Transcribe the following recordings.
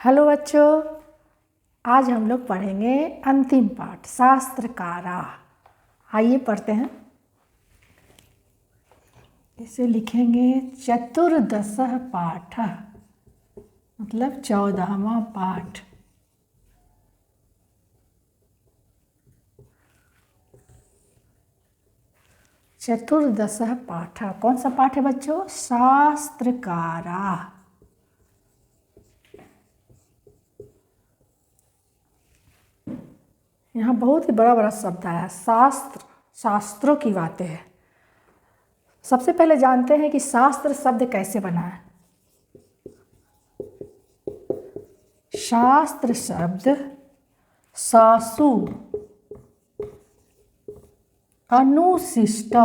Hello बच्चों, आज हम लोग पढ़ेंगे अंतिम पाठ शास्त्रकारा। आइए पढ़ते हैं। इसे लिखेंगे चतुर्दशः पाठ, मतलब 14वां पाठ। चतुर्दशः पाठ कौन सा पाठ है बच्चों? शास्त्रकारा। यहाँ बहुत ही बड़ा बड़ा शब्द आया। शास्त्र, शास्त्रों की बातें हैं। सबसे पहले जानते हैं कि शास्त्र शब्द कैसे बना है। शास्त्र शब्द शासु अनुशिष्ट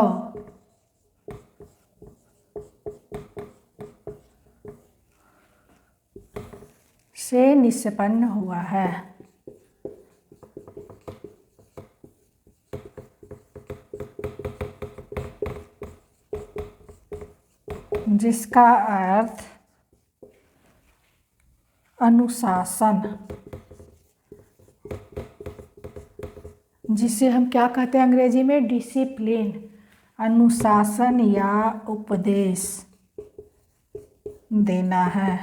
से निष्पन्न हुआ है, जिसका अर्थ अनुशासन, जिसे हम क्या कहते हैं अंग्रेजी में? डिसिप्लिन। अनुशासन या उपदेश देना है।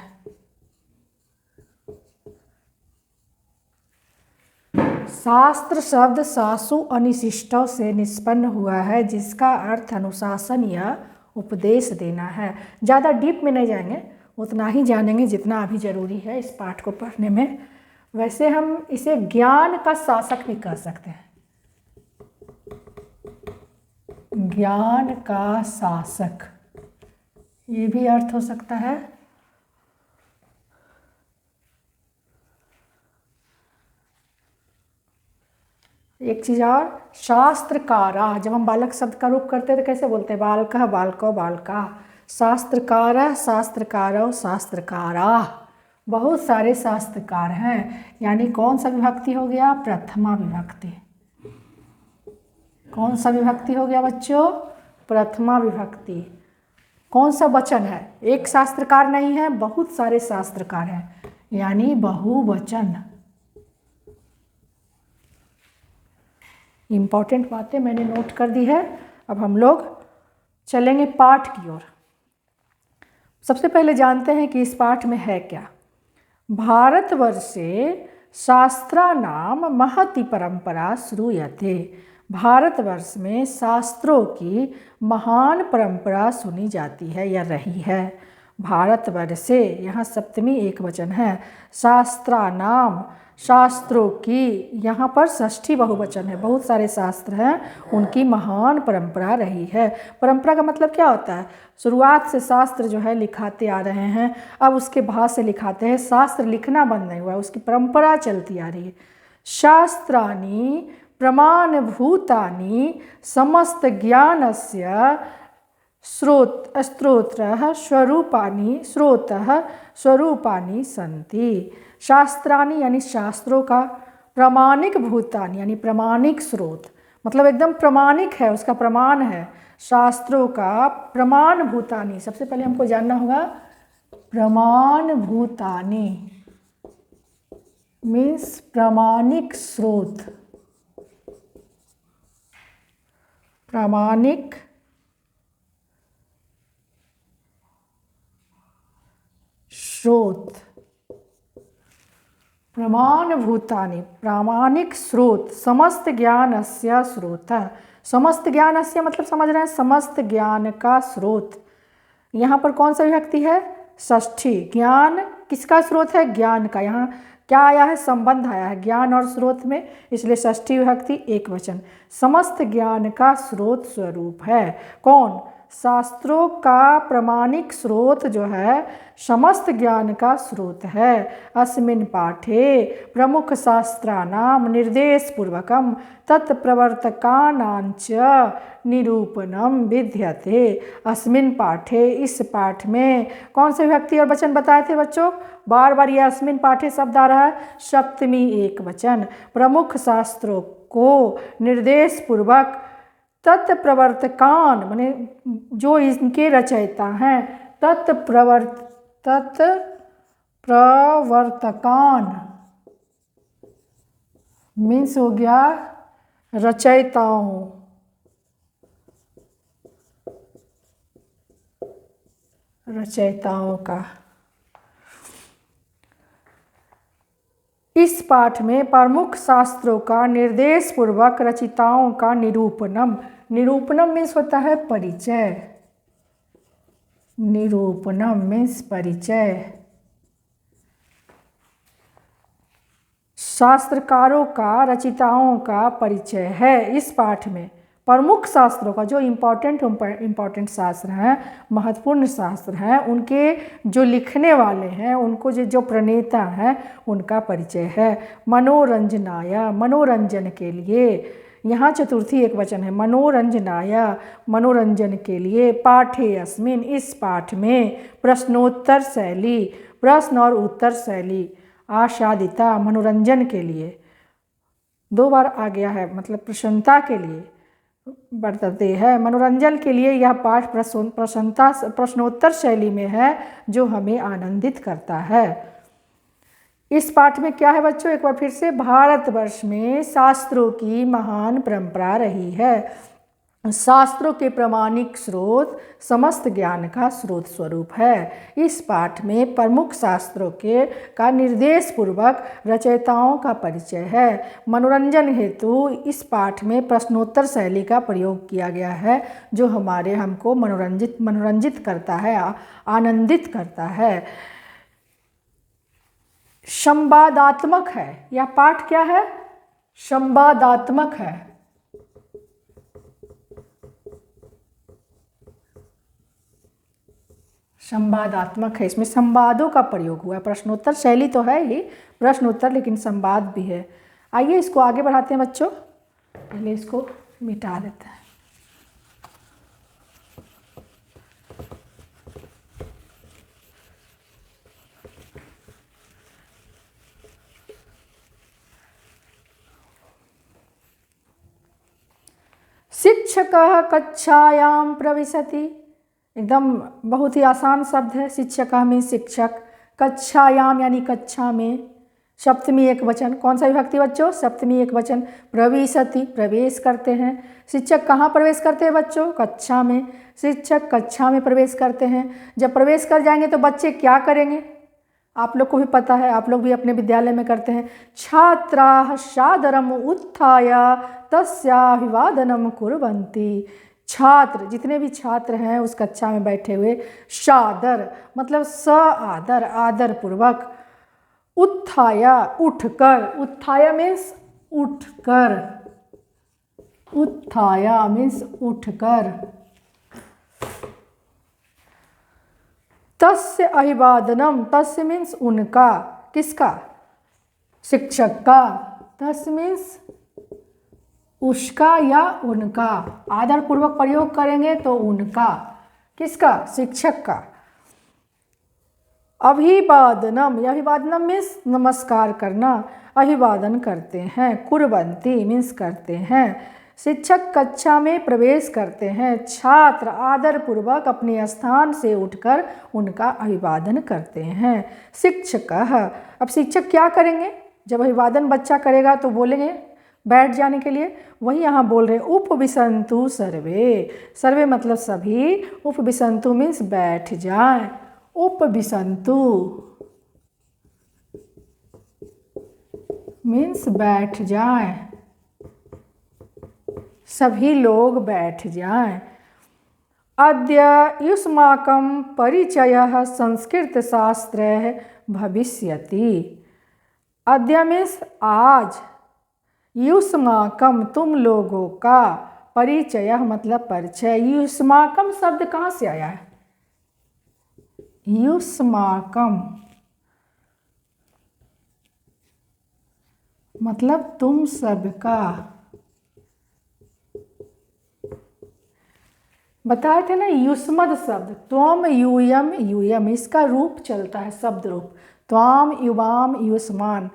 शास्त्र शब्द शासु अनिशिष्टों से निष्पन्न हुआ है, जिसका अर्थ अनुशासन या उपदेश देना है। ज़्यादा डीप में नहीं जाएंगे, उतना ही जानेंगे जितना अभी ज़रूरी है इस पाठ को पढ़ने में। वैसे हम इसे ज्ञान का शासक भी कह सकते हैं। ज्ञान का शासक, ये भी अर्थ हो सकता है। एक चीज़ और, शास्त्रकारा। जब हम बालक शब्द का रूप करते हैं तो कैसे बोलते हैं? बालकः बालको बालका। शास्त्रकारः शास्त्रकारो शास्त्रकारा। बहुत सारे शास्त्रकार हैं, यानी कौन सा विभक्ति हो गया? प्रथमा विभक्ति। कौन सा विभक्ति हो गया बच्चों? प्रथमा विभक्ति। कौन सा वचन है? एक शास्त्रकार नहीं है, बहुत सारे शास्त्रकार हैं, यानी बहुवचन। इम्पॉर्टेंट बातें मैंने नोट कर दी है। अब हम लोग चलेंगे पाठ की ओर। सबसे पहले जानते हैं कि इस पाठ में है क्या। भारतवर्षे शास्त्राणाम महती परंपरा श्रूयते। भारतवर्ष में शास्त्रों की महान परंपरा सुनी जाती है या रही है। भारतवर्षे, यहाँ सप्तमी एक वचन है। शास्त्राणाम, शास्त्रों की, यहाँ पर षष्ठी बहुवचन है। बहुत सारे शास्त्र हैं, उनकी महान परंपरा रही है। परंपरा का मतलब क्या होता है? शुरुआत से शास्त्र जो है लिखाते आ रहे हैं, अब उसके बाद से लिखाते हैं। शास्त्र लिखना बंद नहीं हुआ, उसकी परंपरा चलती आ रही है। शास्त्राणि प्रमाणभूतानि समस्त ज्ञानस्य स्रोतः स्वरूपानि सन्ति। शास्त्राणि यानी शास्त्रों का, प्रामाणिक भूतानि यानी प्रामाणिक स्रोत, मतलब एकदम प्रामाणिक है, उसका प्रमाण है। शास्त्रों का प्रमाण भूतानि, सबसे पहले हमको जानना होगा प्रमाण भूतानि मीन्स प्रामाणिक स्रोत। प्रामाणिक स्रोत, प्रमाण भूतानि, प्रामाणिक स्रोत, समस्त ज्ञानस्य स्रोतः। समस्त ज्ञानस्य मतलब समझ रहे हैं, समस्त ज्ञान का स्रोत। यहाँ पर कौन सा विभक्ति है? षष्ठी। ज्ञान किसका स्रोत है? ज्ञान का। यहाँ क्या आया है? संबंध आया है ज्ञान और स्रोत में, इसलिए षष्ठी विभक्ति एक वचन। समस्त ज्ञान का स्रोत स्वरूप है। कौन? शास्त्रों का प्रमाणिक स्रोत जो है समस्त ज्ञान का स्रोत है। अस्मिन् पाठे प्रमुख शास्त्राणाम निर्देशपूर्वकम तत्प्रवर्तकानांच निरूपणम विद्यते। अस्मिन् पाठे, इस पाठ में, कौन से विभक्ति और वचन बताए थे बच्चों? बार बार यह अस्मिन् पाठे शब्द आ रहा है, सप्तमी एक वचन। प्रमुख शास्त्रों को निर्देश पूर्वक तत्प्रवर्तकान माने जो इनके रचयिता हैं, प्रवर्तकान मीन्स हो गया रचयिताओं, रचयिताओं का। इस पाठ में प्रमुख शास्त्रों का निर्देश पूर्वक रचयिताओं का निरूपणम, निरूपणम मीन्स होता है परिचय, निरूपणम मीन्स परिचय। शास्त्रकारों का, रचयिताओं का परिचय है इस पाठ में। प्रमुख शास्त्रों का, जो इम्पोर्टेंट शास्त्र हैं, महत्वपूर्ण शास्त्र हैं, उनके जो लिखने वाले हैं, उनको जो प्रणेता हैं, उनका परिचय है। मनोरंजनाय, मनोरंजन के लिए, यहाँ चतुर्थी एक वचन है, मनोरंजनाय, मनोरंजन के लिए। पाठे अस्मिन, इस पाठ में प्रश्नोत्तर शैली, प्रश्न और उत्तर शैली, आशादिता, मनोरंजन के लिए, 2 बार आ गया है, मतलब प्रसन्नता के लिए बरतते हैं। मनोरंजन के लिए यह पाठ प्रश्नोत्तर शैली में है, जो हमें आनंदित करता है। इस पाठ में क्या है बच्चों, एक बार फिर से, भारतवर्ष में शास्त्रों की महान परंपरा रही है। शास्त्रों के प्रामाणिक स्रोत समस्त ज्ञान का स्रोत स्वरूप है। इस पाठ में प्रमुख शास्त्रों का निर्देश पूर्वक रचयिताओं का परिचय है। मनोरंजन हेतु इस पाठ में प्रश्नोत्तर शैली का प्रयोग किया गया है, जो हमको मनोरंजित करता है, आनंदित करता है। संवादात्मक है यह पाठ। क्या है? संवादात्मक है। संवादात्मक है, इसमें संवादों का प्रयोग हुआ है। प्रश्नोत्तर शैली तो है ही, प्रश्न उत्तर, लेकिन संवाद भी है। आइए इसको आगे बढ़ाते हैं बच्चों, पहले इसको मिटा देते हैं। शिक्षकः कक्षायां प्रविशति, एकदम बहुत ही आसान शब्द है। शिक्षकः में शिक्षक, कक्षायाम यानी कक्षा में, सप्तमी एक वचन, कौन सा विभक्ति बच्चों? सप्तमी एक वचन। प्रविशति, प्रवेश करते हैं। शिक्षक कहाँ प्रवेश करते हैं बच्चों? कक्षा में। शिक्षक कक्षा में प्रवेश करते हैं। जब प्रवेश कर जाएंगे तो बच्चे क्या करेंगे? आप लोग को भी पता है, आप लोग भी अपने विद्यालय में करते हैं। छात्राः सादरम् उत्थाय तस्याभिवादनं कुर्वन्ति। छात्र, जितने भी छात्र हैं उस कक्षा में बैठे हुए, सादर मतलब स आदर, आदर पूर्वक, उत्थाय उठकर, उत्थाय मीन्स उठकर, उत्थाय मीन्स उठकर, तस्य अभिवादनम, तस्य मीन्स उनका, किसका? शिक्षक का। तस्य मीन्स उसका या उनका, आदर पूर्वक प्रयोग करेंगे तो उनका, किसका? शिक्षक का। अभिवादनम, यह अभिवादनम मीन्स नमस्कार करना, अभिवादन करते हैं। कुर्वन्ति मीन्स करते हैं। शिक्षक कक्षा में प्रवेश करते हैं, छात्र आदर पूर्वक अपने स्थान से उठकर उनका अभिवादन करते हैं। शिक्षकः, अब शिक्षक क्या करेंगे? जब अभिवादन बच्चा करेगा तो बोलेंगे बैठ जाने के लिए, वही यहाँ बोल रहे उपविशन्तु सर्वे, सर्वे मतलब सभी, उपविशन्तु मीन्स बैठ जाएं, उपविशन्तु मीन्स बैठ जाएं, सभी लोग बैठ जाएं। अद्य युष्माकं परिचयः संस्कृत शास्त्रैः भविष्यति। अद्य मीन्स आज, युष्माकं तुम लोगों का, परिचय मतलब परिचय। युष्माकं शब्द कहाँ से आया है? युष्माकं मतलब तुम सबका। बताए थे ना, युष्मद शब्द, त्वम यूयम यूयम, इसका रूप चलता है, शब्द रूप। त्वाम युवाम युष्मान,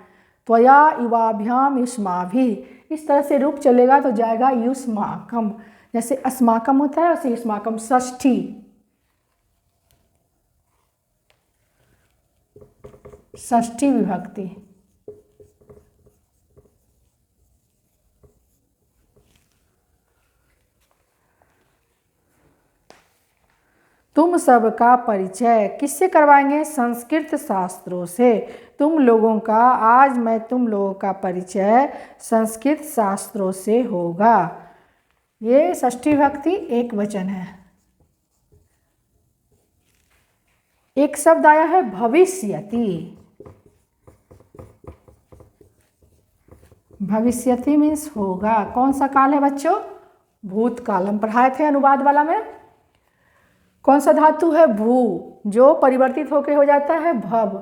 त्वया युवाभ्याम युष्माभिः, इस तरह से रूप चलेगा तो जाएगा युष्माकम। जैसे अस्माकम होता है वैसे युष्माकम, षष्ठी। षष्ठी विभक्ति। तुम सबका परिचय किससे करवाएंगे? संस्कृत शास्त्रों से। तुम लोगों का, आज मैं तुम लोगों का परिचय संस्कृत शास्त्रों से होगा। ये षष्ठी विभक्ति एक वचन है। एक शब्द आया है भविष्यति। भविष्यति मीन्स होगा। कौन सा काल है बच्चों? भूतकाल। हम पढ़ाए थे अनुवाद वाला में। कौन सा धातु है? भू, जो परिवर्तित होकर हो जाता है भव।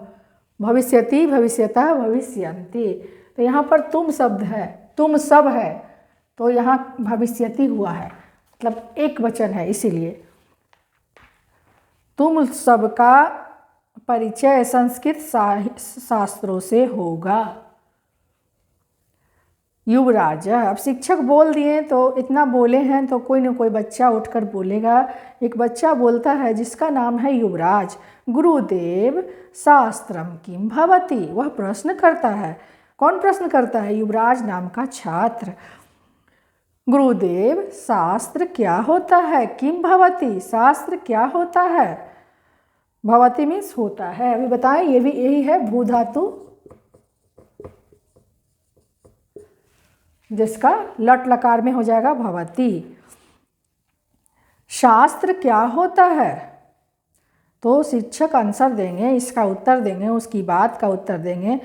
भविष्यति, भविष्यतः, भविष्यन्ति। तो यहाँ पर तुम शब्द है, तुम सब है, तो यहाँ भविष्यति हुआ है, मतलब एक वचन है, इसीलिए। तुम सबका परिचय संस्कृत शास्त्रों से होगा। युवराज, अब शिक्षक बोल दिए तो इतना बोले हैं तो कोई ना कोई बच्चा उठकर बोलेगा। एक बच्चा बोलता है जिसका नाम है युवराज। गुरुदेव शास्त्रम किम भवति, वह प्रश्न करता है। कौन प्रश्न करता है? युवराज नाम का छात्र। गुरुदेव शास्त्र क्या होता है? किम भवति, शास्त्र क्या होता है? भवति मीन्स होता है। अभी बताएं, ये भी यही है भू धातु, जिसका लट लकार में हो जाएगा भवति। शास्त्र क्या होता है? तो शिक्षक आंसर देंगे, इसका उत्तर देंगे, उसकी बात का उत्तर देंगे।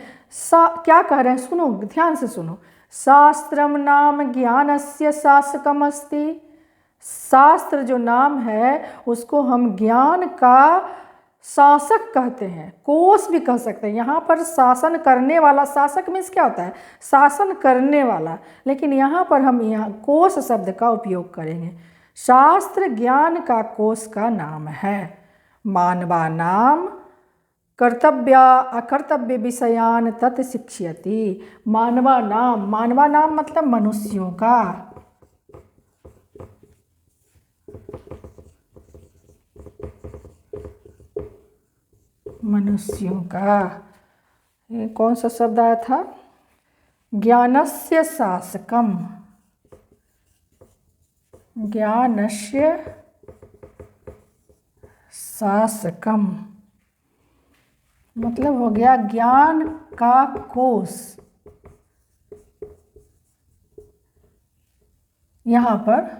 क्या कह रहे हैं? सुनो, ध्यान से सुनो। शास्त्रम नाम ज्ञानस्य शासकम अस्ति। शास्त्र जो नाम है उसको हम ज्ञान का शासक कहते हैं, कोश भी कह सकते हैं। यहाँ पर शासन करने वाला, शासक मीन्स क्या होता है? शासन करने वाला, लेकिन यहाँ पर हम यहाँ कोश शब्द का उपयोग करेंगे। शास्त्र ज्ञान का कोश का नाम है। मानवा नाम कर्तव्य अकर्तव्य विषयान तत् शिक्षयति। मानवा नाम, मानवा नाम मतलब मनुष्यों का। मनुष्यों का, ये कौन सा शब्द आया था? ज्ञानस्य शासकम। ज्ञानस्य शासकम मतलब हो गया ज्ञान का कोश। यहाँ पर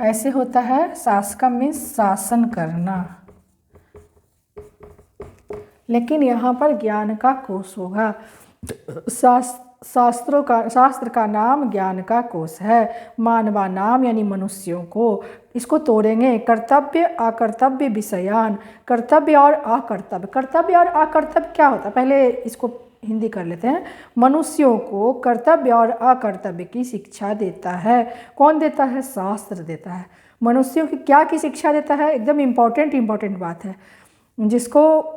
ऐसे होता है, शासकम मीन्स शासन करना, लेकिन यहाँ पर ज्ञान का कोश होगा। शास्त्र का नाम ज्ञान का कोश है। मानवा नाम यानी मनुष्यों को। इसको तोड़ेंगे। कर्तव्य अकर्तव्य विषयान। कर्तव्य और अकर्तव्य। कर्तव्य और अकर्तव्य क्या होता है? पहले इसको हिंदी कर लेते हैं। मनुष्यों को कर्तव्य और अकर्तव्य की शिक्षा देता है। कौन देता है? शास्त्र देता है। मनुष्यों की क्या की शिक्षा देता है? एकदम इम्पोर्टेंट बात है, जिसको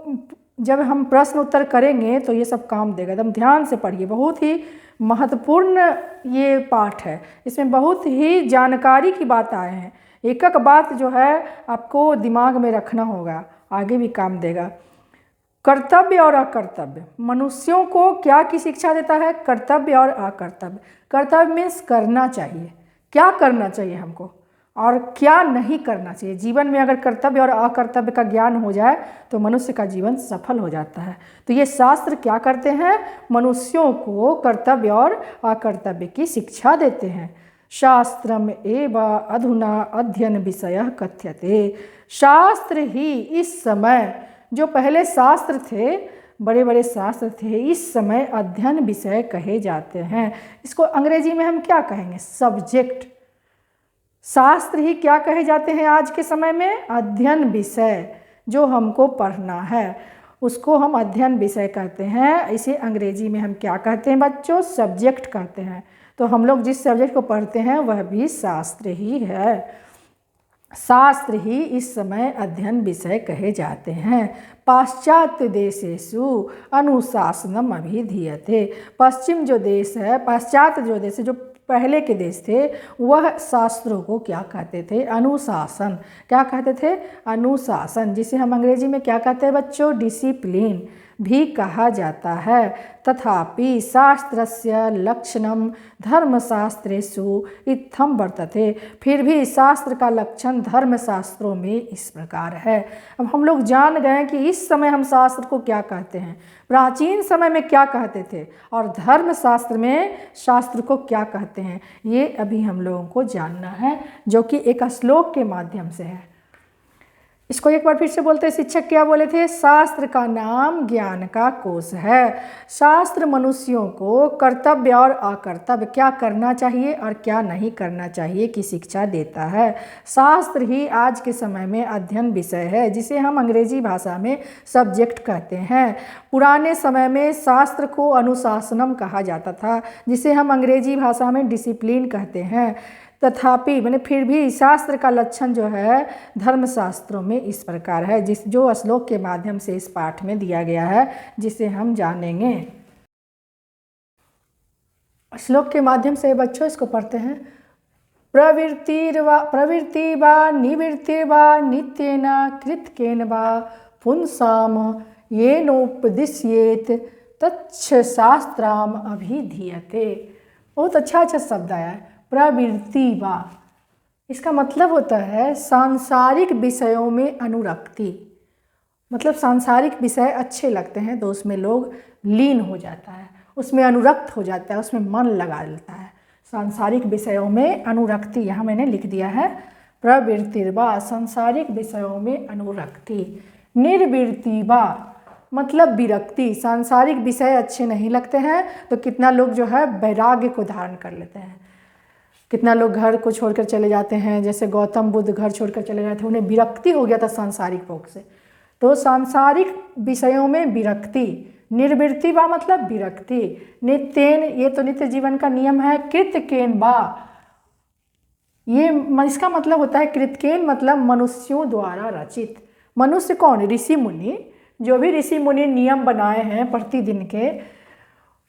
जब हम प्रश्न उत्तर करेंगे तो ये सब काम देगा। एकदम ध्यान से पढ़िए, बहुत ही महत्वपूर्ण ये पाठ है। इसमें बहुत ही जानकारी की बात आए हैं। एक एक बात जो है आपको दिमाग में रखना होगा, आगे भी काम देगा। कर्तव्य और अकर्तव्य, मनुष्यों को क्या की शिक्षा देता है? कर्तव्य और अकर्तव्य। कर्तव्य मीन्स करना चाहिए, क्या करना चाहिए हमको और क्या नहीं करना चाहिए। जीवन में अगर कर्तव्य और अकर्तव्य का ज्ञान हो जाए तो मनुष्य का जीवन सफल हो जाता है। तो ये शास्त्र क्या करते हैं? मनुष्यों को कर्तव्य और अकर्तव्य की शिक्षा देते हैं। शास्त्रम एव अधुना अध्ययन विषय कथ्यते। शास्त्र ही इस समय, जो पहले शास्त्र थे, बड़े बड़े शास्त्र थे, इस समय अध्ययन विषय कहे जाते हैं। इसको अंग्रेजी में हम क्या कहेंगे? सब्जेक्ट। शास्त्र ही क्या कहे जाते हैं आज के समय में? अध्ययन विषय। जो हमको पढ़ना है उसको हम अध्ययन विषय कहते हैं। इसे अंग्रेजी में हम क्या कहते हैं बच्चों? सब्जेक्ट कहते हैं। तो हम लोग जिस सब्जेक्ट को पढ़ते हैं वह भी शास्त्र ही है। शास्त्र ही इस समय अध्ययन विषय कहे जाते हैं। पाश्चात्य देशेषु अनुशासनम अभिधीयते। पश्चिम जो देश है, पाश्चात्य जो देश है, जो पहले के देश थे वह शास्त्रों को क्या कहते थे? अनुशासन। क्या कहते थे? अनुशासन, जिसे हम अंग्रेजी में क्या कहते हैं बच्चों? डिसिप्लिन भी कहा जाता है। तथापि शास्त्रस्य लक्षणम धर्मशास्त्रेषु इत्थम वर्तते। फिर भी शास्त्र का लक्षण धर्मशास्त्रों में इस प्रकार है। अब हम लोग जान गए कि इस समय हम शास्त्र को क्या कहते हैं, प्राचीन समय में क्या कहते थे, और धर्मशास्त्र में शास्त्र को क्या कहते हैं, ये अभी हम लोगों को जानना है, जो कि एक श्लोक के माध्यम से है। इसको एक बार फिर से बोलते हैं। शिक्षक क्या बोले थे? शास्त्र का नाम ज्ञान का कोश है। शास्त्र मनुष्यों को कर्तव्य और अकर्तव्य, क्या करना चाहिए और क्या नहीं करना चाहिए, की शिक्षा देता है। शास्त्र ही आज के समय में अध्ययन विषय है, जिसे हम अंग्रेजी भाषा में सब्जेक्ट कहते हैं। पुराने समय में शास्त्र को अनुशासनम कहा जाता था, जिसे हम अंग्रेजी भाषा में डिसिप्लिन कहते हैं। तथापि मैंने फिर भी शास्त्र का लक्षण जो है धर्मशास्त्रों में इस प्रकार है, जो श्लोक के माध्यम से इस पाठ में दिया गया है, जिसे हम जानेंगे। श्लोक के माध्यम से बच्चों इसको पढ़ते हैं। प्रवृत्ति वा निवृत्तिर्वा नित्येन कृतकेन वा पुंसाम येनोपदिश्येत तच्छ शास्त्राम अभिधीयते। बहुत अच्छा शब्द आया है, प्रवृत्ति वा। इसका मतलब होता है सांसारिक विषयों में अनुरक्ति। मतलब सांसारिक विषय अच्छे लगते हैं तो उसमें लोग लीन हो जाता है, उसमें अनुरक्त हो जाता है, उसमें मन लगा लेता है। सांसारिक विषयों में अनुरक्ति, यहाँ मैंने लिख दिया है प्रवृत्ति वा, सांसारिक विषयों में अनुरक्ति। निर्वृत्ति वा मतलब विरक्ति। सांसारिक विषय अच्छे नहीं लगते हैं तो कितना लोग जो है वैराग्य को धारण कर लेते हैं। कितना लोग घर को छोड़कर चले जाते हैं, जैसे गौतम बुद्ध घर छोड़कर चले गए थे, उन्हें विरक्ति हो गया था सांसारिक भोग से। तो सांसारिक विषयों में विरक्ति। निर्वृत्ति वा मतलब विरक्ति। नित्येन, ये तो नित्य जीवन का नियम है। कृतकेन वा, ये इसका मतलब होता है कृतकेन मतलब मनुष्यों द्वारा रचित। मनुष्य कौन? ऋषि मुनि। जो भी ऋषि मुनि नियम बनाए हैं प्रतिदिन के,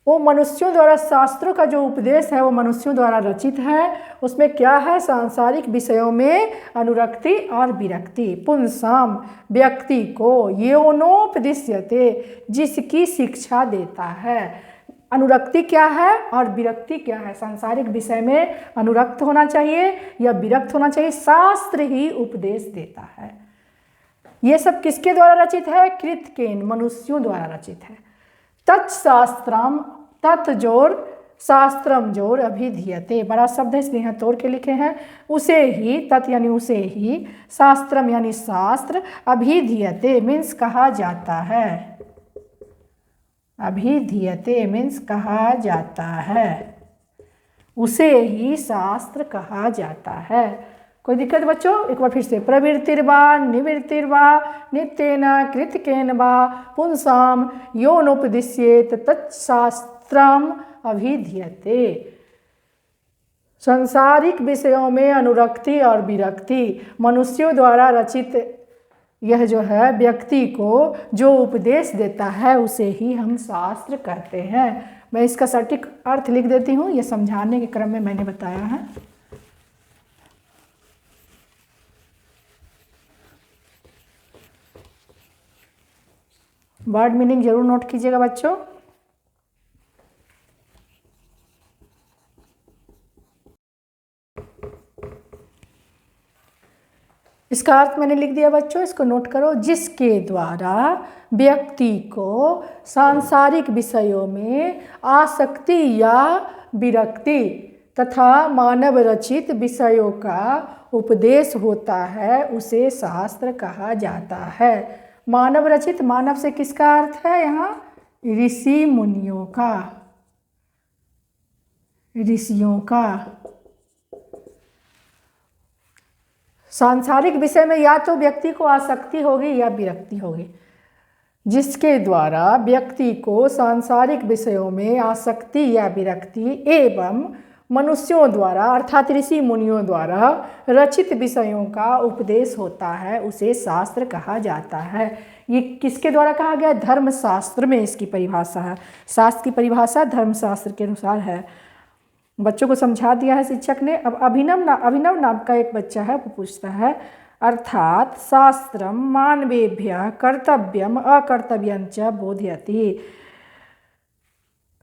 वो मनुष्यों द्वारा, शास्त्रों का जो उपदेश है वो मनुष्यों द्वारा रचित है। उसमें क्या है? सांसारिक विषयों में अनुरक्ति और विरक्ति। पुंसाम व्यक्ति को, योनोपदिश्यते जिसकी शिक्षा देता है। अनुरक्ति क्या है और विरक्ति क्या है? सांसारिक विषय में अनुरक्त होना चाहिए या विरक्त होना चाहिए, शास्त्र ही उपदेश देता है। ये सब किसके द्वारा रचित है? कृतकेन, मनुष्यों द्वारा रचित है। तत्शास्त्रम, तत् जोड़ शास्त्रम जोड़ अभिधीयते, बड़ा शब्द है इसलिए यहाँ तोड़ के लिखे हैं। उसे ही, तत् यानी उसे ही, शास्त्रम यानी शास्त्र, अभिधीयते मीन्स कहा जाता है। अभिधीयते मीन्स कहा जाता है, उसे ही शास्त्र कहा जाता है। कोई दिक्कत बच्चों? एक बार फिर से। प्रवृत्तिर्वा निवृत्तिर्वा नित्येन कृतकेन वा पुंसाम योनोपदिश्येत तत्शास्त्रम अभिधीयते। सांसारिक विषयों में अनुरक्ति और विरक्ति, मनुष्यों द्वारा रचित यह जो है व्यक्ति को जो उपदेश देता है उसे ही हम शास्त्र कहते हैं। मैं इसका सटीक अर्थ लिख देती हूँ, यह समझाने के क्रम में मैंने बताया है। वर्ड मीनिंग जरूर नोट कीजिएगा बच्चों। इसका अर्थ मैंने लिख दिया बच्चों, इसको नोट करो। जिसके द्वारा व्यक्ति को सांसारिक विषयों में आसक्ति या विरक्ति तथा मानव रचित विषयों का उपदेश होता है उसे शास्त्र कहा जाता है। मानव रचित, मानव से किसका अर्थ है यहाँ? ऋषि मुनियों का, ऋषियों का। सांसारिक विषय में या तो व्यक्ति को आसक्ति होगी या विरक्ति होगी। जिसके द्वारा व्यक्ति को सांसारिक विषयों में आसक्ति या विरक्ति एवं मनुष्यों द्वारा अर्थात ऋषि मुनियों द्वारा रचित विषयों का उपदेश होता है उसे शास्त्र कहा जाता है। ये किसके द्वारा कहा गया? धर्मशास्त्र में इसकी परिभाषा है। शास्त्र की परिभाषा धर्मशास्त्र के अनुसार है। बच्चों को समझा दिया है शिक्षक ने। अब अभिनव नाम का एक बच्चा है, वो पूछता है अर्थात शास्त्रम मानवेभ्यः कर्तव्यम अकर्तव्यञ्च बोधयति।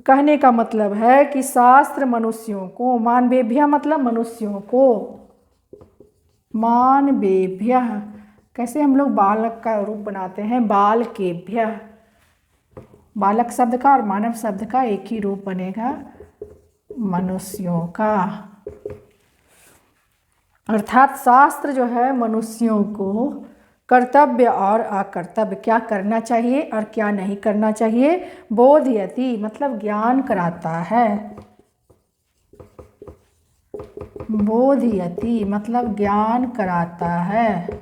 कहने का मतलब है कि शास्त्र मनुष्यों को, मानवेभ्यः मतलब मनुष्यों को, मानवेभ्यः कैसे हम लोग बालक का रूप बनाते हैं, बालकेभ्यः, बालक शब्द का और मानव शब्द का एक ही रूप बनेगा, मनुष्यों का। अर्थात शास्त्र जो है मनुष्यों को कर्तव्य और अकर्तव्य, क्या करना चाहिए और क्या नहीं करना चाहिए, बोधयति मतलब ज्ञान कराता है, बोधयति मतलब ज्ञान कराता है।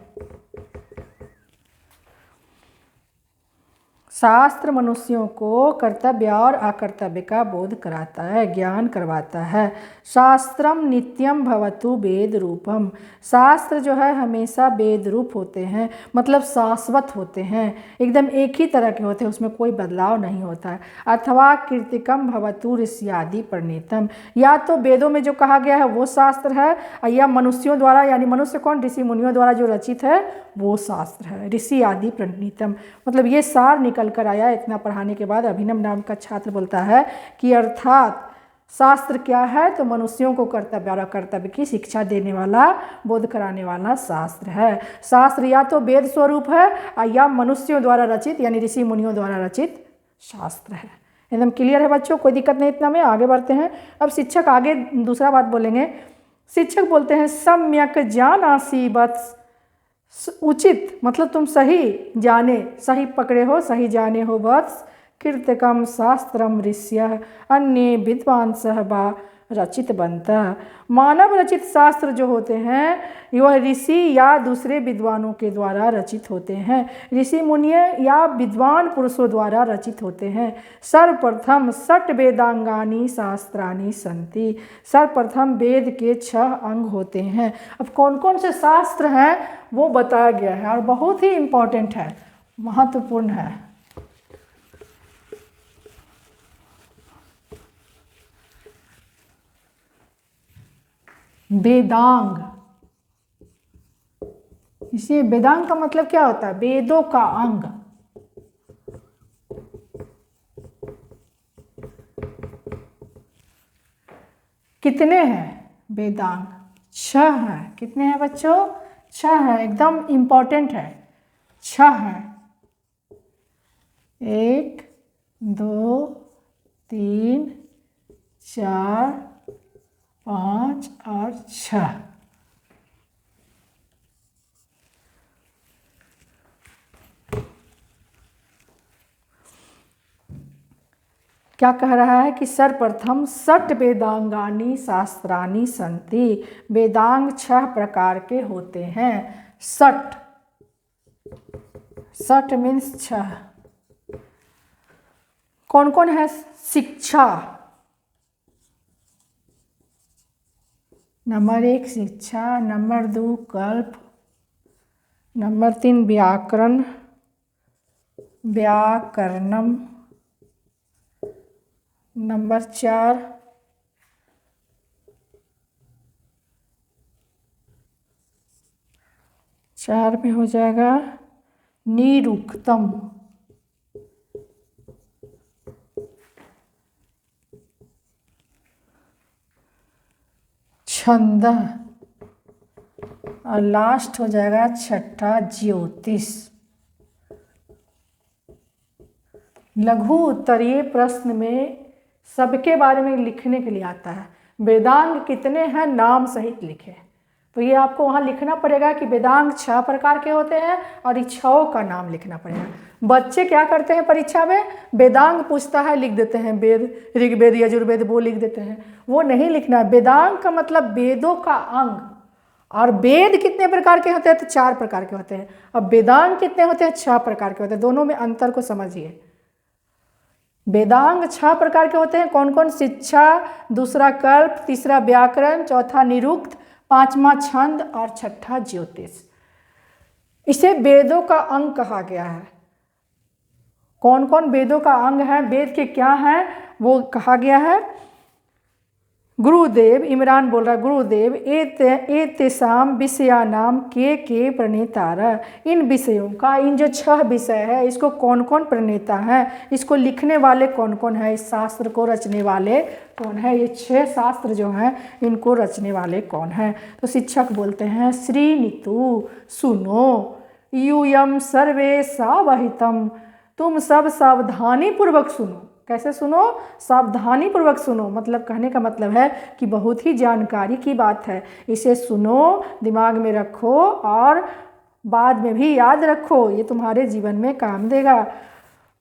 शास्त्र मनुष्यों को कर्तव्य और अकर्तव्य का बोध कराता है, ज्ञान करवाता है। शास्त्रम नित्यम भवतु वेद रूपम, शास्त्र जो है हमेशा वेद रूप होते हैं, मतलब शाश्वत होते हैं, एकदम एक ही तरह के होते हैं, उसमें कोई बदलाव नहीं होता है। अथवा कीर्तिकम भवतु ऋष्यादि प्रणीतम, या तो वेदों में जो कहा गया है वो शास्त्र है, या मनुष्यों द्वारा, यानी मनुष्य कौन, ऋषि मुनियों द्वारा जो रचित है वो शास्त्र है, ऋषि आदि प्रणीतम। मतलब ये सार निकल कर आया। इतना पढ़ाने के बाद अभिनव नाम का छात्र बोलता है कि अर्थात शास्त्र क्या है, तो मनुष्यों को कर्तव्य और अकर्तव्य की शिक्षा देने वाला, बोध कराने वाला शास्त्र है। शास्त्र या तो वेद स्वरूप है या मनुष्यों द्वारा रचित, यानी ऋषि मुनियों द्वारा रचित शास्त्र है। एकदम क्लियर है बच्चों, कोई दिक्कत नहीं। इतना में आगे बढ़ते हैं। अब शिक्षक आगे दूसरा बात बोलेंगे। शिक्षक बोलते हैं सम्यक ज्ञानासि वत्स, उचित मतलब तुम सही जाने, सही पकड़े हो, सही जाने हो वत्स, कीर्तकम शास्त्रम ऋष्यः अन्य विद्वांसः वा रचित बनता। मानव रचित शास्त्र जो होते हैं वह ऋषि या दूसरे विद्वानों के द्वारा रचित होते हैं, ऋषि मुनि या विद्वान पुरुषों द्वारा रचित होते हैं। सर्वप्रथम षट वेदांगानि शास्त्राणि सन्ति, सर्वप्रथम वेद के 6 अंग होते हैं। अब कौन कौन से शास्त्र हैं वो बताया गया है और बहुत ही इम्पोर्टेंट है, महत्वपूर्ण है। वेदांग, इसे वेदांग का मतलब क्या होता है, वेदों का अंग। कितने हैं वेदांग, 6 हैं। कितने हैं बच्चों, 6 हैं, एकदम इम्पोर्टेंट है, 6 हैं। 1 2 3 4 5 और 6। क्या कह रहा है कि सर्वप्रथम षट वेदांगानि शास्त्राणि सन्ति, वेदांग 6 प्रकार के होते हैं। षट, षट मीन्स 6। कौन कौन है, शिक्षा, नंबर 1 शिक्षा, नंबर 2 कल्प, नंबर 3 व्याकरण, व्याकरणम, नंबर 4 में हो जाएगा निरुक्तम, छंद, और लास्ट हो जाएगा 6 ज्योतिष। लघु उत्तरीय प्रश्न में सबके बारे में लिखने के लिए आता है। वेदांग कितने हैं नाम सहित लिखे, तो ये आपको वहाँ लिखना पड़ेगा कि वेदांग 6 प्रकार के होते हैं और इन 6 का नाम लिखना पड़ेगा। बच्चे क्या करते हैं परीक्षा में, वेदांग पूछता है लिख देते हैं, वेद ऋग्वेद यजुर्वेद वो लिख देते हैं, वो नहीं लिखना है। वेदांग का मतलब वेदों का अंग, और वेद कितने प्रकार के होते हैं, तो 4 प्रकार के होते हैं। अब वेदांग कितने होते हैं, 6 प्रकार के होते हैं। दोनों में अंतर को समझिए। वेदांग 6 प्रकार के होते हैं। कौन कौन, शिक्षा, दूसरा कल्प, तीसरा व्याकरण, चौथा निरुक्त, 5वां छंद और 6 ज्योतिष। इसे वेदों का अंग कहा गया है। कौन कौन वेदों का अंग है, वेद के क्या हैं वो कहा गया है। गुरुदेव, इमरान बोल रहा है, गुरुदेव ए तेसाम विषयानाम के प्रणेतारा, इन विषयों का, इन जो 6 विषय है इसको कौन कौन प्रणेता है, इसको लिखने वाले कौन कौन है, इस शास्त्र को रचने वाले कौन है, ये 6 शास्त्र जो हैं इनको रचने वाले कौन है। तो शिक्षक बोलते हैं श्रीनितु सुनो, यूयम सर्वे सावहितम, तुम सब सावधानी पूर्वक सुनो। कैसे सुनो? सावधानी पूर्वक सुनो, मतलब कहने का मतलब है कि बहुत ही जानकारी की बात है, इसे सुनो, दिमाग में रखो और बाद में भी याद रखो, ये तुम्हारे जीवन में काम देगा,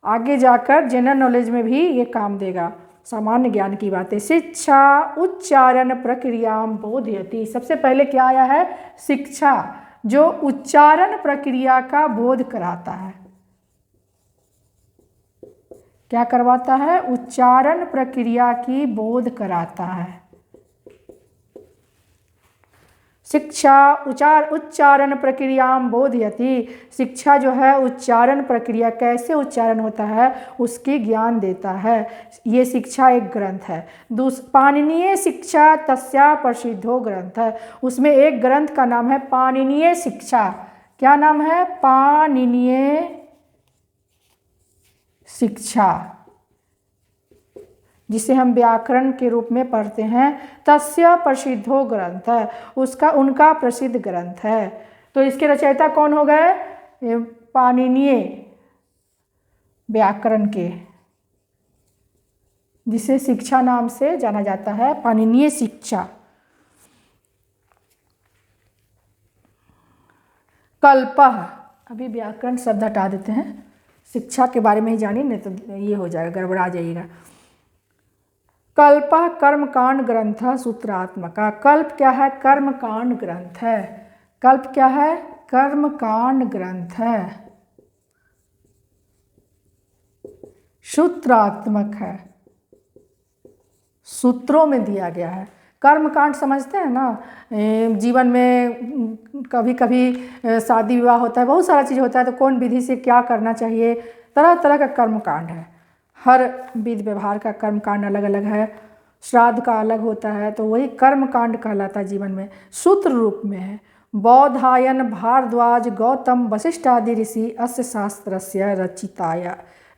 आगे जाकर जनरल नॉलेज में भी ये काम देगा, सामान्य ज्ञान की बातें। शिक्षा उच्चारण प्रक्रियाम बोधयति, सबसे पहले क्या आया है? शिक्षा, जो उच्चारण प्रक्रिया का बोध कराता है। क्या करवाता है? उच्चारण प्रक्रिया की बोध कराता है। शिक्षा उच्चारण प्रक्रियाम बोधयति, शिक्षा जो है उच्चारण प्रक्रिया, कैसे उच्चारण होता है उसकी ज्ञान देता है। ये शिक्षा एक ग्रंथ है। पाणिनीय शिक्षा तस्या प्रसिद्धो ग्रंथ है, उसमें एक ग्रंथ का नाम है पाणिनीय शिक्षा। क्या नाम है? पाणिनीय शिक्षा, जिसे हम व्याकरण के रूप में पढ़ते हैं। तस्य प्रसिद्धो ग्रंथ है, उसका उनका प्रसिद्ध ग्रंथ है। तो इसके रचयिता कौन हो गए? पाणिनीय व्याकरण के, जिसे शिक्षा नाम से जाना जाता है, पाणिनीय शिक्षा। कल्पः, अभी व्याकरण शब्द हटा देते हैं, शिक्षा के बारे में ही जानिए, नहीं तो ये हो जाएगा, गड़बड़ा जाइएगा। कल्पः कर्मकांड ग्रंथ सूत्रात्मका, कल्प क्या है? कर्मकांड ग्रंथ है। कल्प क्या है? कर्मकांड ग्रंथ है, सूत्रात्मक है, सूत्रों में दिया गया है। कर्मकांड समझते हैं ना, जीवन में कभी कभी शादी विवाह होता है, बहुत सारा चीज़ होता है, तो कौन विधि से क्या करना चाहिए, तरह तरह का कर्मकांड है। हर विधि व्यवहार का कर्मकांड अलग अलग है, श्राद्ध का अलग होता है, तो वही कर्मकांड कहलाता है जीवन में, सूत्र रूप में है। बौधायन भारद्वाज गौतम वशिष्ठ आदि ऋषि अस्य शास्त्रस्य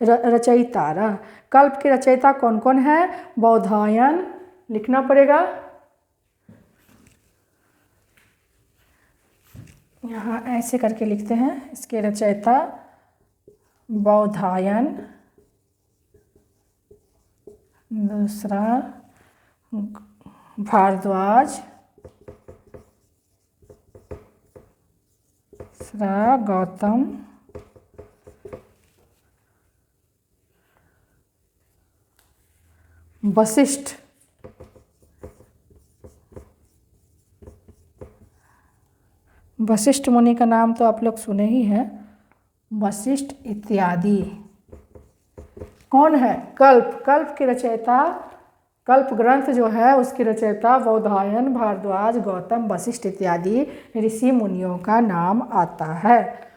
रचयितारा, कल्प के रचयिता कौन कौन है? बौधायन, लिखना पड़ेगा यहाँ ऐसे करके लिखते हैं, इसके रचयिता बौधायन, दूसरा भारद्वाज, तीसरा गौतम, वशिष्ठ, वशिष्ठ मुनि का नाम तो आप लोग सुने ही हैं, वशिष्ठ इत्यादि। कौन है? कल्प, कल्प के रचयिता, कल्प ग्रंथ जो है उसके रचयिता बौधायन, भारद्वाज, गौतम, वशिष्ठ इत्यादि ऋषि मुनियों का नाम आता है।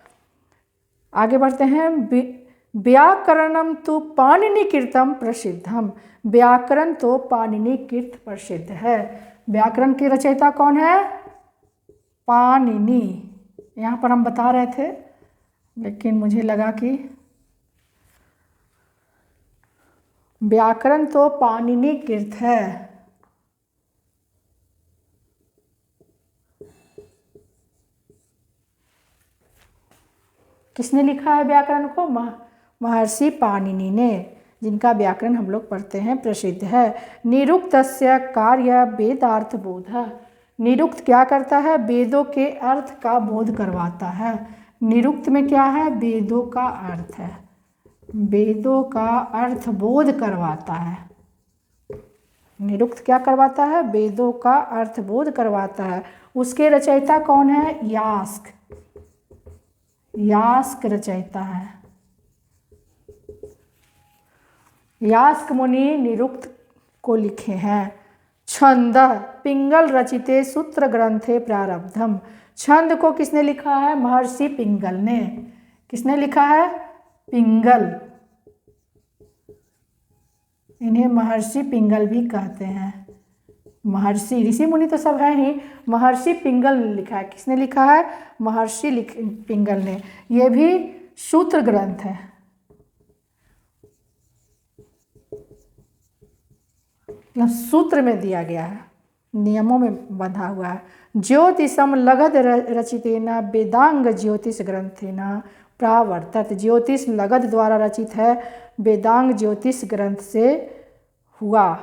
आगे बढ़ते हैं। व्याकरणम तो पाणिनि कृतम प्रसिद्धम, व्याकरण तो पाणिनि कृत प्रसिद्ध है। व्याकरण के रचयिता कौन है? पाणिनि। यहाँ पर हम बता रहे थे, लेकिन मुझे लगा कि व्याकरण तो पाणिनि कृत है। किसने लिखा है व्याकरण को? महर्षि पाणिनि ने, जिनका व्याकरण हम लोग पढ़ते हैं, प्रसिद्ध है। निरुक्तस्य कार्य वेदार्थ बोध, निरुक्त क्या करता है? वेदों के अर्थ का बोध करवाता है। निरुक्त में क्या है? वेदों का अर्थ है, वेदों का अर्थ बोध करवाता है। निरुक्त क्या करवाता है? वेदों का अर्थ बोध करवाता है। उसके रचयिता कौन है? यास्क, यास्क रचयिता है। यास्क मुनि निरुक्त को लिखे हैं। छंद पिंगल रचिते सूत्र ग्रंथे प्रारब्धम, छंद को किसने लिखा है? महर्षि पिंगल ने। किसने लिखा है? पिंगल। इन्हें महर्षि पिंगल भी कहते हैं। महर्षि, ऋषि मुनि तो सब हैं ही, महर्षि पिंगल ने लिखा है। किसने लिखा है? महर्षि पिंगल ने। ये भी सूत्र ग्रंथ है, मतलब सूत्र में दिया गया है, नियमों में बंधा हुआ है। ज्योतिषम लगध रचितेन वेदांग ज्योतिष ग्रंथेन प्रावर्तत। ज्योतिष लगध द्वारा रचित है, वेदांग ज्योतिष ग्रंथ से हुआ।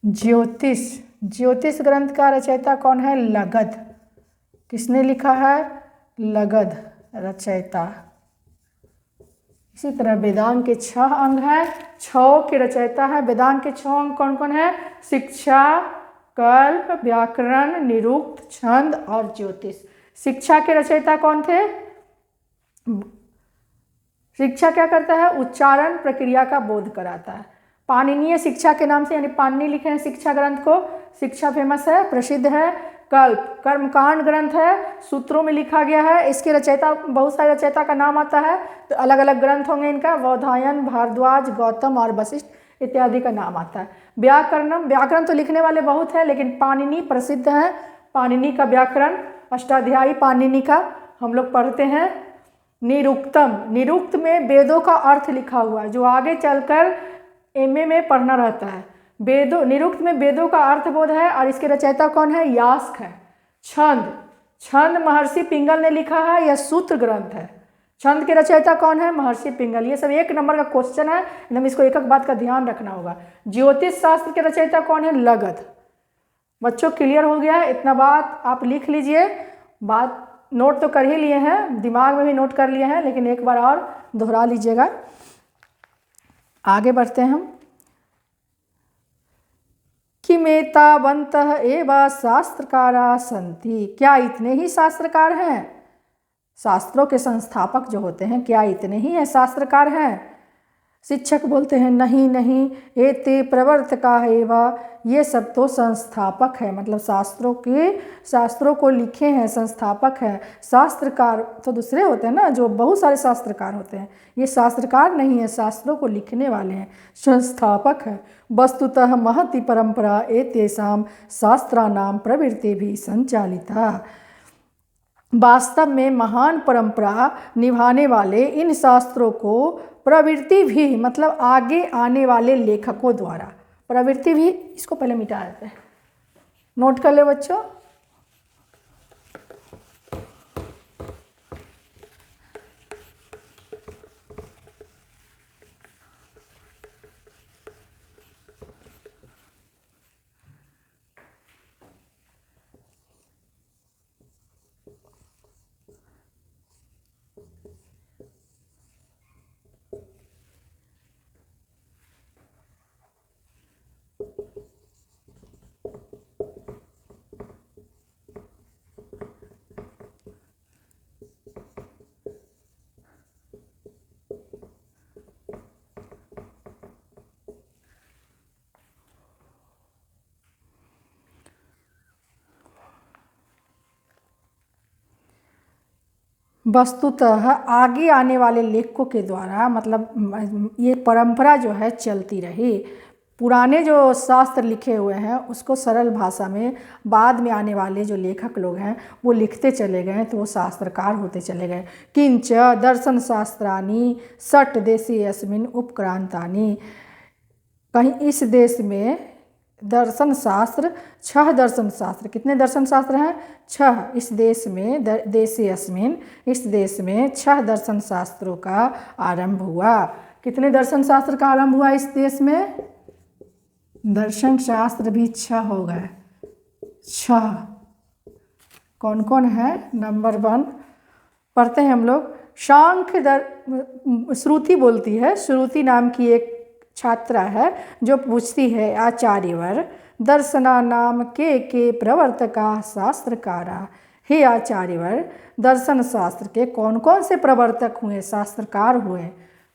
ज्योतिष ग्रंथ का रचयिता कौन है? लगध। किसने लिखा है? लगध रचयिता। इसी तरह वेदांग के 6 अंग हैं, 6 के रचयिता है। वेदांग के 6 अंग कौन कौन है? शिक्षा, कल्प, व्याकरण, निरुक्त, छंद और ज्योतिष। शिक्षा के रचयिता कौन थे? शिक्षा क्या करता है? उच्चारण प्रक्रिया का बोध कराता है। पाणिनीय शिक्षा के नाम से, यानी पाणिनि लिखे हैं शिक्षा ग्रंथ को। शिक्षा फेमस है, प्रसिद्ध है। कल्प कर्मकांड ग्रंथ है, सूत्रों में लिखा गया है। इसके रचयिता, बहुत सारे रचयिता का नाम आता है, तो अलग अलग ग्रंथ होंगे इनका। बौधायन, भारद्वाज, गौतम और वशिष्ठ इत्यादि का नाम आता है। व्याकरणम, व्याकरण तो लिखने वाले बहुत हैं, लेकिन पाणिनि प्रसिद्ध है। पाणिनि का व्याकरण, अष्टाध्यायी पाणिनि का हम लोग पढ़ते हैं। निरुक्तम, निरुक्त में वेदों का अर्थ लिखा हुआ है, जो आगे चलकर एमए में पढ़ना रहता है। वेदों, निरुक्त में वेदों का अर्थबोध है, और इसके रचयिता कौन है? यास्क है। छंद, छंद महर्षि पिंगल ने लिखा है, यह सूत्र ग्रंथ है। छंद के रचयिता कौन है? महर्षि पिंगल। ये सब 1 नंबर का क्वेश्चन है, एकदम इसको एक एक बात का ध्यान रखना होगा। ज्योतिष शास्त्र के रचयिता कौन है? लगध। बच्चों क्लियर हो गया है? इतना बात आप लिख लीजिए। बात नोट तो कर ही लिए हैं, दिमाग में भी नोट कर लिए हैं, लेकिन एक बार और दोहरा लीजिएगा। आगे बढ़ते हैं हम। किमेतावन्तः एव शास्त्रकारा सन्ति। क्या इतने ही शास्त्रकार हैं? शास्त्रों के संस्थापक जो होते हैं, क्या इतने ही हैं शास्त्रकार हैं? शिक्षक बोलते हैं नहीं नहीं, एते प्रवर्तका एव। ये सब तो संस्थापक है, मतलब शास्त्रों को लिखे हैं संस्थापक हैं। शास्त्रकार तो दूसरे होते हैं ना, जो बहुत सारे शास्त्रकार होते हैं। ये शास्त्रकार नहीं है, शास्त्रों को लिखने वाले हैं, संस्थापक है। वस्तुतः महति परंपरा एतेषां शास्त्राणां प्रवृत्ति भी संचालिता। वास्तव में महान परंपरा निभाने वाले इन शास्त्रों को प्रवृत्ति भी, मतलब आगे आने वाले लेखकों द्वारा, प्रवृत्ति भी, इसको पहले मिटा देते हैं, नोट कर ले बच्चों। वस्तुतः आगे आने वाले लेखकों के द्वारा, मतलब ये परंपरा जो है चलती रही। पुराने जो शास्त्र लिखे हुए हैं उसको सरल भाषा में बाद में आने वाले जो लेखक लोग हैं वो लिखते चले गए, तो वो शास्त्रकार होते चले गए। किंच दर्शन शास्त्राणि षट् देशे अस्मिन् उपक्रांतानि। कहीं इस देश में दर्शन शास्त्र, 6 दर्शन शास्त्र, कितने दर्शन शास्त्र हैं? 6। इस देश में, देशे अस्मिन्, इस देश में 6 दर्शन शास्त्रों का आरंभ हुआ। कितने दर्शन शास्त्र का आरंभ हुआ इस देश में? दर्शन शास्त्र भी 6 हो गए। 6 कौन कौन है? नंबर 1 पढ़ते हैं हम लोग। सांख्य श्रुति बोलती है, श्रुति नाम की एक छात्रा है जो पूछती है, आचार्यवर दर्शना नाम के प्रवर्तका शास्त्रकारा। हे आचार्यवर, दर्शन शास्त्र के कौन कौन से प्रवर्तक हुए, शास्त्रकार हुए?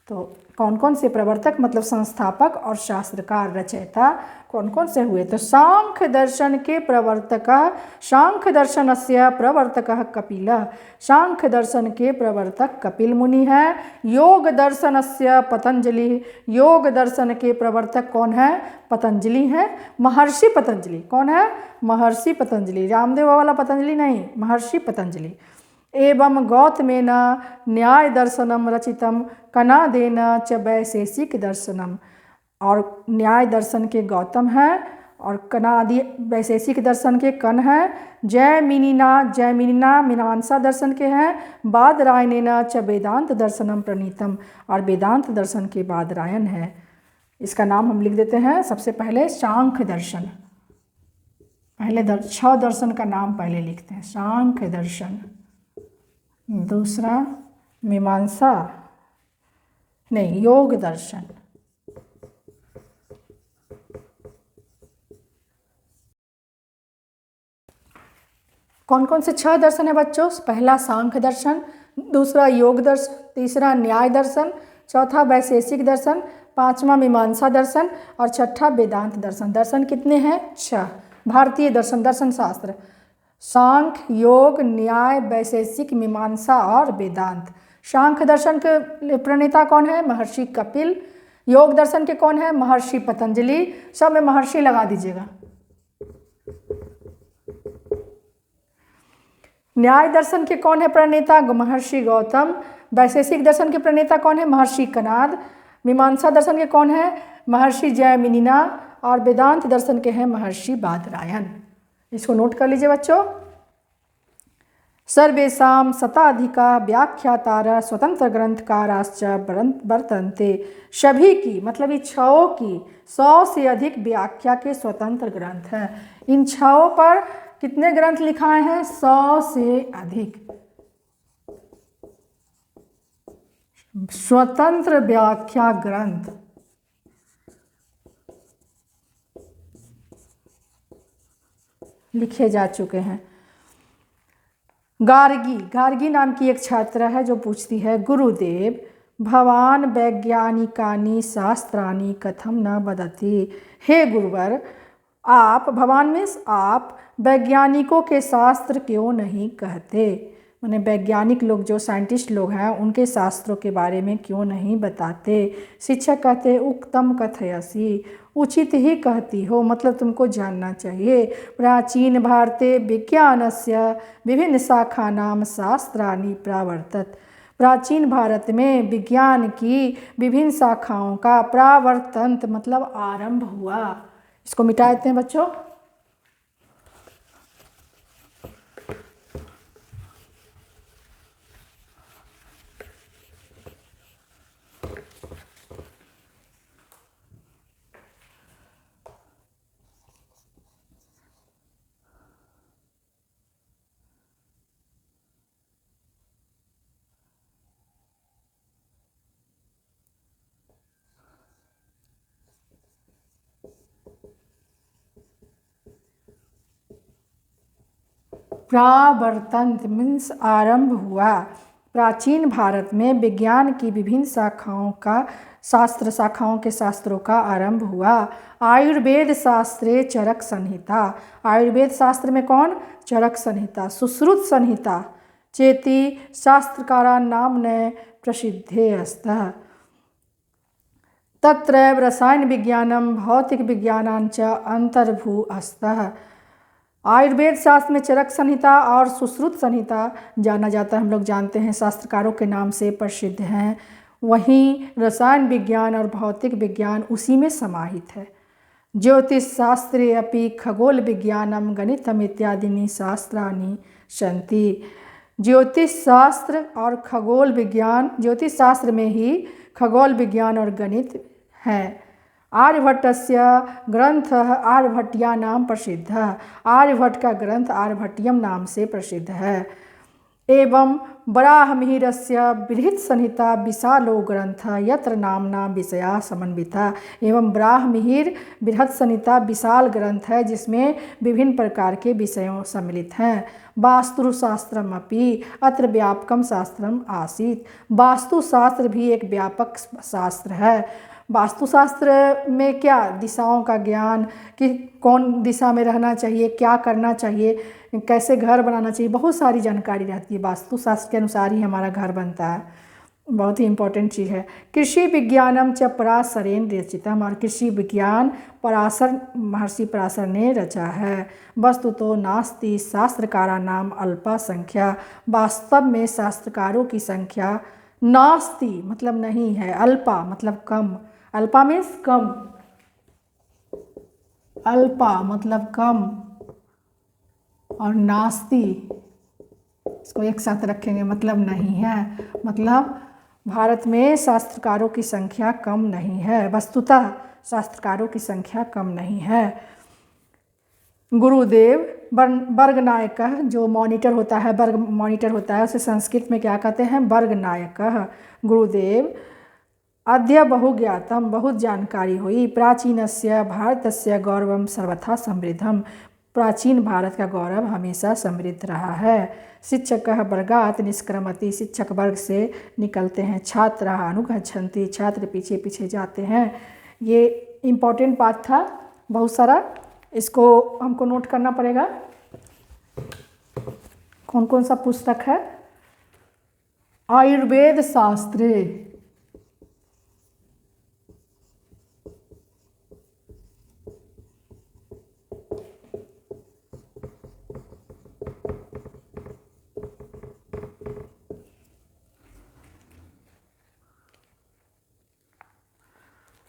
तो कौन कौन से प्रवर्तक मतलब संस्थापक और शास्त्रकार रचयिता कौन कौन से हुए? तो सांख्य दर्शन के प्रवर्तक, सांख्य दर्शनस्य प्रवर्तकः कपिलः, सांख्य दर्शन के प्रवर्तक कपिल मुनि हैं। योग दर्शनस्य पतंजलि, योग दर्शन के प्रवर्तक कौन है? पतंजलि हैं। महर्षि पतंजलि कौन है? महर्षि पतंजलि, रामदेव वाला पतंजलि नहीं, महर्षि पतंजलि। एवं गौतमेन न्याय दर्शनम रचितम कनादेन च वैशेषिक दर्शनम, और न्याय दर्शन के गौतम हैं और कनादि वैशेषिक दर्शन के कन हैं। जैमिनिना मीमांसा दर्शन के हैं। बादरायणेन च वेदांत दर्शनम प्रणीतम, और वेदांत दर्शन के बादरायण है। इसका नाम हम लिख देते हैं। सबसे पहले सांख्य दर्शन, पहले 6 दर्शन का नाम पहले लिखते हैं। सांख्य दर्शन, दूसरा मीमांसा नहीं, योग दर्शन, कौन कौन से 6 दर्शन है बच्चों? पहला सांख्य दर्शन, दूसरा योग दर्शन, तीसरा न्याय दर्शन, चौथा वैशेषिक दर्शन, पांचवा मीमांसा दर्शन और छठा वेदांत दर्शन। दर्शन कितने हैं? 6। भारतीय दर्शन, दर्शन शास्त्र, सांख्य, योग, न्याय, वैशेषिक, मीमांसा और वेदांत। सांख्य दर्शन के प्रणेता कौन है? महर्षि कपिल। योग दर्शन के कौन है? महर्षि पतंजलि। सब में महर्षि लगा दीजिएगा। न्याय दर्शन के कौन है प्रणेता? महर्षि गौतम। वैशेषिक दर्शन के प्रणेता कौन है? महर्षि कनाद। मीमांसा दर्शन के कौन है? महर्षि जैमिनिना। और वेदांत दर्शन के हैं महर्षि बादरायण। इसको नोट कर लीजिए बच्चों। सर्वेषां शताधिका व्याख्यातारः स्वतंत्र ग्रंथकाराश्च वर्तन्ते, सभी की मतलब इन 6 की 100 से अधिक व्याख्या के स्वतंत्र ग्रंथ हैं। इन 6 पर कितने ग्रंथ लिखाए हैं? 100 से अधिक स्वतंत्र व्याख्या ग्रंथ। लिखे जा चुके हैं। गार्गी नाम की एक छात्रा है जो पूछती है, गुरुदेव भवान वैज्ञानिकानि शास्त्राणि कथम न वदति। हे गुरुवर, आप, भगवान मीन्स आप, वैज्ञानिकों के शास्त्र क्यों नहीं कहते? माने वैज्ञानिक लोग जो साइंटिस्ट लोग हैं उनके शास्त्रों के बारे में क्यों नहीं बताते? शिक्षक कहते उक्तम कथयसि, उचित ही कहती हो, मतलब तुमको जानना चाहिए। प्राचीन भारते विज्ञानस्य विभिन्न शाखानां शास्त्राणि प्रावर्तत, प्राचीन भारत में विज्ञान की विभिन्न शाखाओं का प्रावर्तन मतलब आरंभ हुआ। इसको मिटा देते हैं बच्चों। प्रावर्तन मीन्स आरंभ हुआ। प्राचीन भारत में विज्ञान की विभिन्न शाखाओं के शास्त्रों का आरंभ हुआ। आयुर्वेद शास्त्रे चरक संहिता, आयुर्वेद शास्त्र में कौन? चरक संहिता। सुश्रुत संहिता चेति शास्त्रकारा नाम्ने प्रसिद्धे अस्तः, तत्रैव रसायन विज्ञानम भौतिक विज्ञानांच अंतर्भू अस्तः। आयुर्वेद शास्त्र में चरक संहिता और सुश्रुत संहिता जाना जाता है, हम लोग जानते हैं, शास्त्रकारों के नाम से प्रसिद्ध हैं। वहीं रसायन विज्ञान और भौतिक विज्ञान उसी में समाहित है। ज्योतिष शास्त्रे अपि खगोल विज्ञानम गणितम इत्यादि शास्त्राणि सन्ति। ज्योतिष शास्त्र और खगोल विज्ञान, ज्योतिष शास्त्र में ही खगोल विज्ञान और गणित हैं। आर्यभट्टस्य ग्रंथ आर्यभट्टिया नाम प्रसिद्ध, आर्यभट्ट का ग्रंथ आर्यभट्टियम नाम से प्रसिद्ध है। एवं वराहमिहिरस्य बृहत्संहिता विशालो ग्रंथ यत्र नामना विषया समन्विता। एवं वराहमिहिर बृहत्संहिता विशाल ग्रंथ है जिसमें विभिन्न प्रकार के विषयों सम्मिलित हैं। वास्तुशास्त्रम अपि अत्र व्यापकम शास्त्रम आसीत्। वास्तुशास्त्र भी एक व्यापक शास्त्र है। वास्तुशास्त्र में क्या, दिशाओं का ज्ञान कि कौन दिशा में रहना चाहिए, क्या करना चाहिए, कैसे घर बनाना चाहिए, बहुत सारी जानकारी रहती है। वास्तुशास्त्र के अनुसार ही हमारा घर बनता है, बहुत ही इम्पोर्टेंट चीज़ है। कृषि विज्ञानम च पराशरेण रचितम, और कृषि विज्ञान पराशर, महर्षि पराशर ने रचा है। वस्तुतो नास्ति शास्त्रकाराणाम अल्पा संख्या, वास्तव में शास्त्रकारों की संख्या नास्ति मतलब नहीं है, अल्पा मतलब कम, अल्पा मीन्स कम, अल्पा मतलब कम, और नास्ति इसको एक साथ रखेंगे मतलब नहीं है, मतलब भारत में शास्त्रकारों की संख्या कम नहीं है, वस्तुतः शास्त्रकारों की संख्या कम नहीं है। गुरुदेव वर्गनायक, जो मॉनिटर होता है, वर्ग मॉनिटर होता है, उसे संस्कृत में क्या कहते हैं, वर्गनायक। गुरुदेव अद्य बहुज्ञातम, बहुत जानकारी हुई, प्राचीनस्य भारतस्य गौरवम सर्वथा समृद्धम, प्राचीन भारत का गौरव हमेशा समृद्ध रहा है। शिक्षक वर्गात निष्क्रमति, शिक्षक वर्ग से निकलते हैं। छात्र अनुगच्छन्ति, छात्र पीछे पीछे जाते हैं। ये इम्पोर्टेंट बात था बहुत सारा, इसको हमको नोट करना पड़ेगा। कौन कौन सा पुस्तक है, आयुर्वेद शास्त्रे,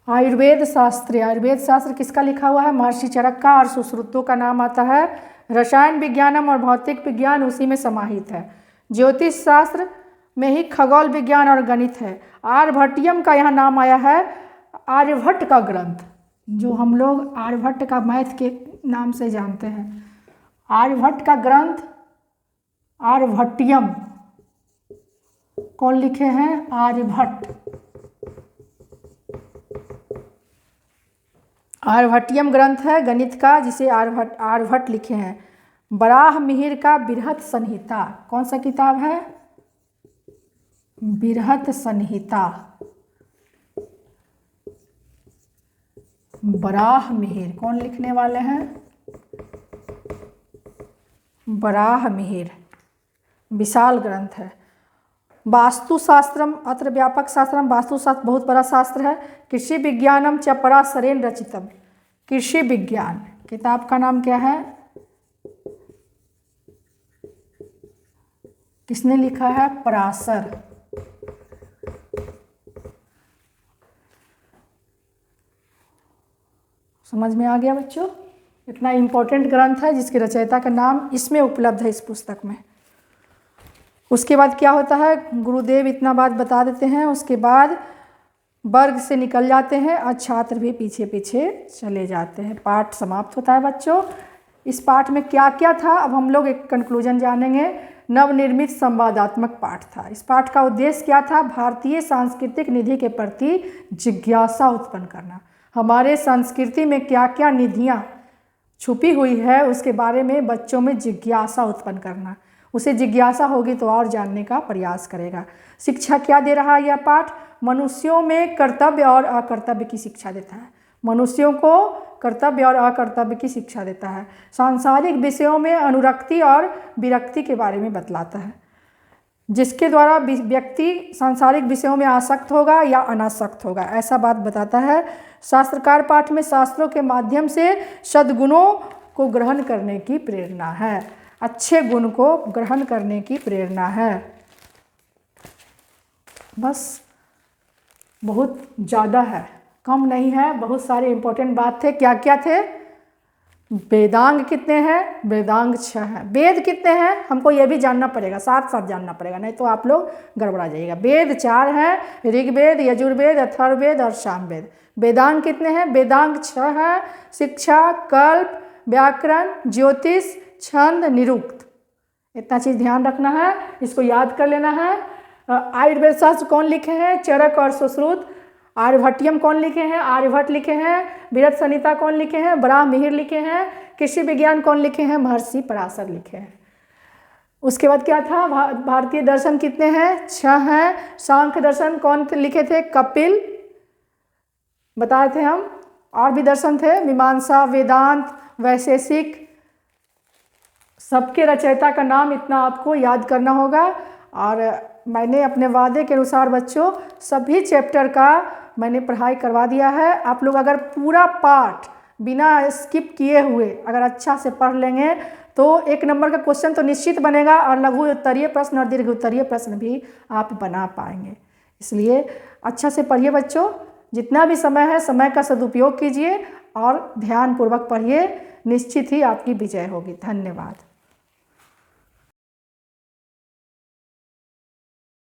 आयुर्वेद शास्त्र। आयुर्वेद शास्त्र किसका लिखा हुआ है, महर्षि चरक का, और सुश्रुतों का नाम आता है। रसायन विज्ञानम और भौतिक विज्ञान उसी में समाहित है। ज्योतिष शास्त्र में ही खगोल विज्ञान और गणित है। आर्यभट्टियम का यहाँ नाम आया है, आर्यभट्ट का ग्रंथ, जो हम लोग आर्यभट्ट का मैथ के नाम से जानते हैं। आर्यभट्ट का ग्रंथ आर्यभट्टियम कौन लिखे हैं, आर्यभट्ट। आर्यभट्टियम ग्रंथ है गणित का, जिसे आर्यभट्ट लिखे हैं। वराहमिहिर का बृहत संहिता, कौन सा किताब है, बृहत संहिता। वराहमिहिर कौन लिखने वाले हैं, वराहमिहिर, विशाल ग्रंथ है। वास्तुशास्त्रम अत्र व्यापक शास्त्रम, वास्तुशास्त्र बहुत बड़ा शास्त्र है। कृषि विज्ञानम च पराशरेण रचितम, कृषि विज्ञान किताब का नाम क्या है, किसने लिखा है, पराशर। समझ में आ गया बच्चों, इतना इम्पोर्टेंट ग्रंथ है जिसके रचयिता का नाम इसमें उपलब्ध है, इस पुस्तक में। उसके बाद क्या होता है, गुरुदेव इतना बात बता देते हैं, उसके बाद वर्ग से निकल जाते हैं और छात्र भी पीछे पीछे चले जाते हैं। पाठ समाप्त होता है बच्चों। इस पाठ में क्या क्या था, अब हम लोग एक कंक्लूजन जानेंगे। नवनिर्मित संवादात्मक पाठ था। इस पाठ का उद्देश्य क्या था, भारतीय सांस्कृतिक निधि के प्रति जिज्ञासा उत्पन्न करना। हमारे संस्कृति में क्या क्या निधियाँ छुपी हुई है उसके बारे में बच्चों में जिज्ञासा उत्पन्न करना। उसे जिज्ञासा होगी तो और जानने का प्रयास करेगा। शिक्षा क्या दे रहा है यह पाठ, मनुष्यों में कर्तव्य और अकर्तव्य की शिक्षा देता है। मनुष्यों को कर्तव्य और अकर्तव्य की शिक्षा देता है। सांसारिक विषयों में अनुरक्ति और विरक्ति के बारे में बतलाता है, जिसके द्वारा व्यक्ति सांसारिक विषयों में आसक्त होगा या अनासक्त होगा, ऐसा बात बताता है। शास्त्रकार पाठ में शास्त्रों के माध्यम से सद्गुणों को ग्रहण करने की प्रेरणा है, अच्छे गुण को ग्रहण करने की प्रेरणा है। बस बहुत ज़्यादा है, कम नहीं है, बहुत सारे इंपॉर्टेंट बात थे। क्या क्या थे, वेदांग कितने हैं, वेदांग 6 हैं। वेद कितने हैं हमको ये भी जानना पड़ेगा, साथ साथ जानना पड़ेगा, नहीं तो आप लोग गड़बड़ा जाइएगा। वेद 4 हैं, ऋग्वेद, यजुर्वेद, अथर्ववेद और सामवेद। वेदांग कितने हैं, वेदांग 6 हैं। शिक्षा, कल्प, व्याकरण, ज्योतिष, छंद, निरुक्त, इतना चीज़ ध्यान रखना है, इसको याद कर लेना है। आयुर्वेद शास्त्र कौन लिखे हैं? चरक और सुश्रुत। आर्यभट्टियम कौन लिखे हैं? आर्यभट्ट लिखे हैं। बृहत संहिता कौन लिखे हैं? बराहमिहिर लिखे हैं। कृषि विज्ञान कौन लिखे हैं? महर्षि पराशर लिखे हैं। उसके बाद क्या था? भारतीय दर्शन कितने हैं? 6 हैं। सांख्य दर्शन कौन लिखे थे? कपिल, बताए थे हम। और भी दर्शन थे, मीमांसा, वेदांत, वैशेषिक। सबके रचयिता का नाम इतना आपको याद करना होगा। और मैंने अपने वादे के अनुसार बच्चों सभी चैप्टर का मैंने पढ़ाई करवा दिया है। आप लोग अगर पूरा पाठ बिना स्किप किए हुए अगर अच्छा से पढ़ लेंगे तो 1 नंबर का क्वेश्चन तो निश्चित बनेगा, और लघु उत्तरीय प्रश्न और दीर्घ उत्तरीय प्रश्न भी आप बना पाएंगे। इसलिए अच्छा से पढ़िए बच्चों, जितना भी समय है समय का सदुपयोग कीजिए और ध्यानपूर्वक पढ़िए। निश्चित ही आपकी विजय होगी। धन्यवाद।